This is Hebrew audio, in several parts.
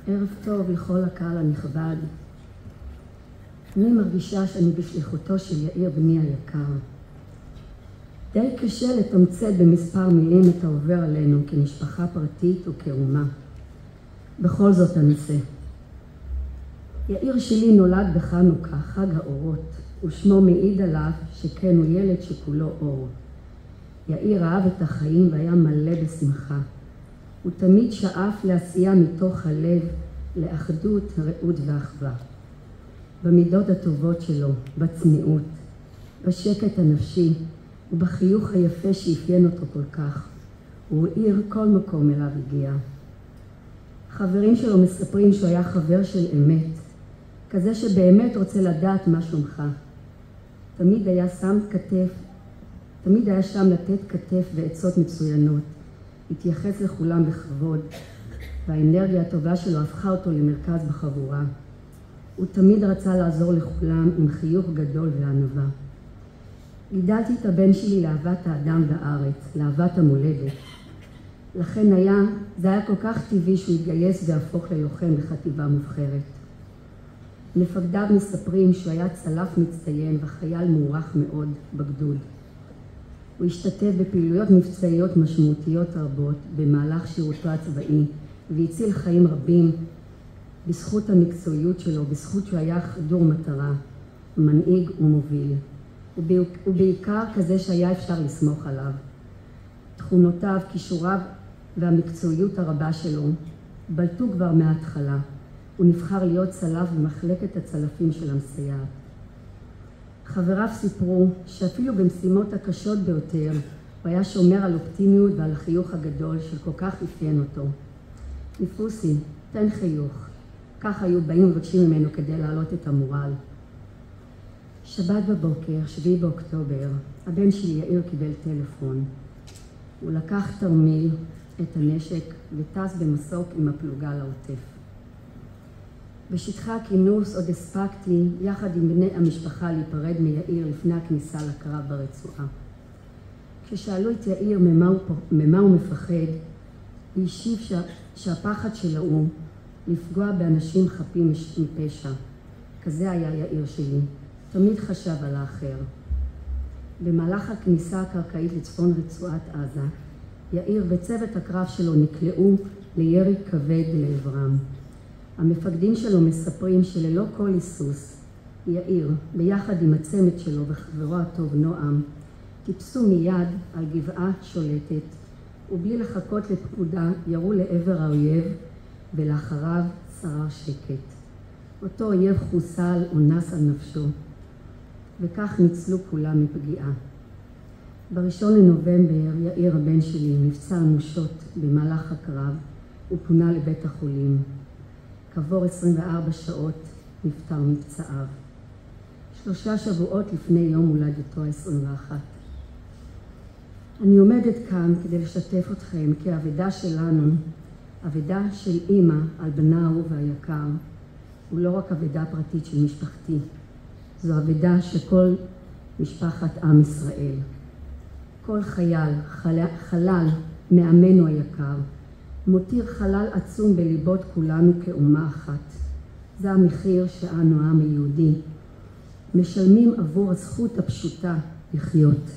ערב טוב לכל הקהל הנכבד. אני מרגישה שאני בשליחותו של יאיר בני היקר. די קשה לתמצת במספר מילים את העובר עלינו כמשפחה פרטית וכאומה. בכל זאת אנסה. יאיר שלי נולד בחנוכה, חג האורות, ושמו מעיד עליו שכן הוא ילד שכולו אור. יאיר אהב את החיים והיה מלא בשמחה. הוא תמיד שאף לעשייה מתוך הלב, לאחדות, רעות ואחווה. במידות הטובות שלו, בצניעות, בשקט הנפשי ובחיוך היפה שאפיין אותו כל כך, הוא האיר כל מקום אליו הגיע. חברים שלו מספרים שהוא היה חבר של אמת, כזה שבאמת רוצה לדעת מה שלומך. תמיד היה שם לתת כתף ועצות מצוינות, התייחס לכולם בכבוד, והאנרגיה הטובה שלו הפכה אותו למרכז בחבורה. הוא תמיד רצה לעזור לכולם עם חיוך גדול וענווה. גידלתי את הבן שלי לאהבת האדם והארץ, לאהבת המולדת. לכן זה היה כל כך טבעי שהוא התגייס והפוך ללוחם בחטיבה מובחרת. מפקדיו מספרים שהוא היה צלף מצטיין וחייל מוערך מאוד בגדוד. הוא השתתף בפעילויות מבצעיות משמעותיות רבות במהלך שירותו הצבאי, והציל חיים רבים בזכות המקצועיות שלו, בזכות שהוא היה חדור מטרה, מנהיג ומוביל. ובעיקר כזה שהיה אפשר לסמוך עליו. תכונותיו, כישוריו והמקצועיות הרבה שלו בלטו כבר מההתחלה. הוא נבחר להיות צלף במחלקת הצלפים של המסייעת. חבריו סיפרו שאפילו במשימות הקשות ביותר הוא היה שומר על אופטימיות ועל החיוך הגדול של כל כך אפיין אותו. ניפוסי, תן חיוך. כך היו באים ומבקשים ממנו כדי להעלות את המורל. שבת בבוקר, 7 באוקטובר, הבן שלי יאיר קיבל טלפון. הוא לקח תרמיל, את הנשק, וטס במסוק עם הפלוגה לעוטף. בשטחי הכינוס עוד הספקתי יחד עם בני המשפחה להיפרד מיאיר לפני הכניסה לקרב ברצועה. כששאלו את יאיר ממה הוא מפחד, הוא השיב שהפחד שלו הוא לפגוע באנשים חפים מפשע. כזה היה יאיר שלי, תמיד חשב על האחר. במהלך הכניסה הקרקעית לצפון רצועת עזה, יאיר וצוות הקרב שלו נקלעו לירי כבד לעברם. המפקדים שלו מספרים שללא כל היסוס, יאיר, ביחד עם הצמד שלו וחברו הטוב נועם, טיפסו מיד על גבעה שולטת, ובלי לחכות לפקודה ירו לעבר האויב, ולאחריו שרר שקט. אותו אויב חוסל או נס על נפשו, וכך ניצלו כולם מפגיעה. ב1 לנובמבר יאיר הבן שלי נפצע אנושות במהלך הקרב, ופונה לבית החולים. כעבור 24 שעות נפטר מפצעיו. 3 שבועות לפני יום הולדתו ה-21. אני עומדת כאן כדי לשתף אתכם כי האבדה שלנו, אבדה של אמא על בנה האהוב והיקר, הוא לא רק אבדה פרטית של משפחתי, זו אבדה של כל משפחת עם ישראל. כל חלל מעמנו היקר, מותיר חלל עצום בליבות כולנו כאומה אחת. זה המחיר שאנו, העם היהודי, משלמים עבור הזכות הפשוטה לחיות.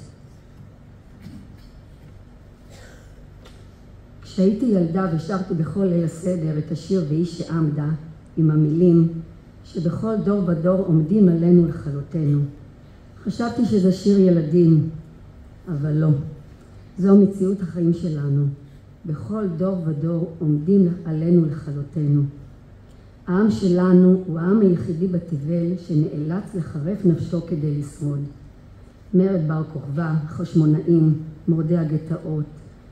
כשהייתי ילדה ושרתי בכל ליל הסדר את השיר "והיא שעמדה" עם המילים שבכל דור ודור עומדים עלינו לכלותנו. חשבתי שזה שיר ילדים, אבל לא. זו מציאות החיים שלנו. בכל דור ודור עומדים עלינו לכלותנו. העם שלנו הוא העם היחידי בתבל שנאלץ לחרף נפשו כדי לשרוד. מרד בר כוכבא, חשמונאים, מורדי הגטאות,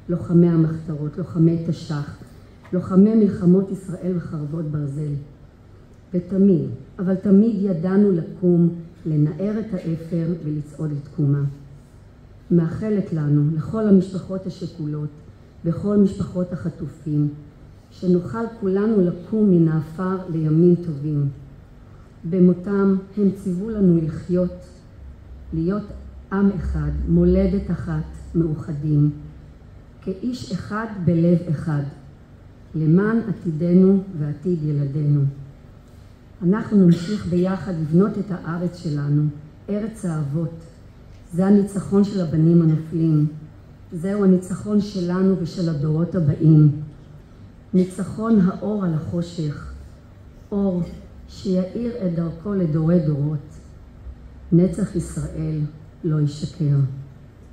לוחמי המחתרות, לוחמי תש"ח, לוחמי מלחמות ישראל וחרבות ברזל. ותמיד, אבל תמיד ידענו לקום, לנער את האפר ולצעוד לתקומה. מאחלת לנו, לכל המשפחות השכולות, וכל משפחות החטופים, שנוכל כולנו לקום מן האפר לימים טובים. במותם הם ציוו לנו להיות עם אחד, מולדת אחת, מאוחדים, כאיש אחד בלב אחד, למען עתידנו ועתיד ילדינו. אנחנו נמשיך ביחד לבנות את הארץ שלנו, ארץ האבות. זה הניצחון של הבנים הנופלים. זהו הניצחון שלנו ושל הדורות הבאים. ניצחון האור על החושך, אור שיאיר את דרכו לדורי דורות. נצח ישראל לא ישקר.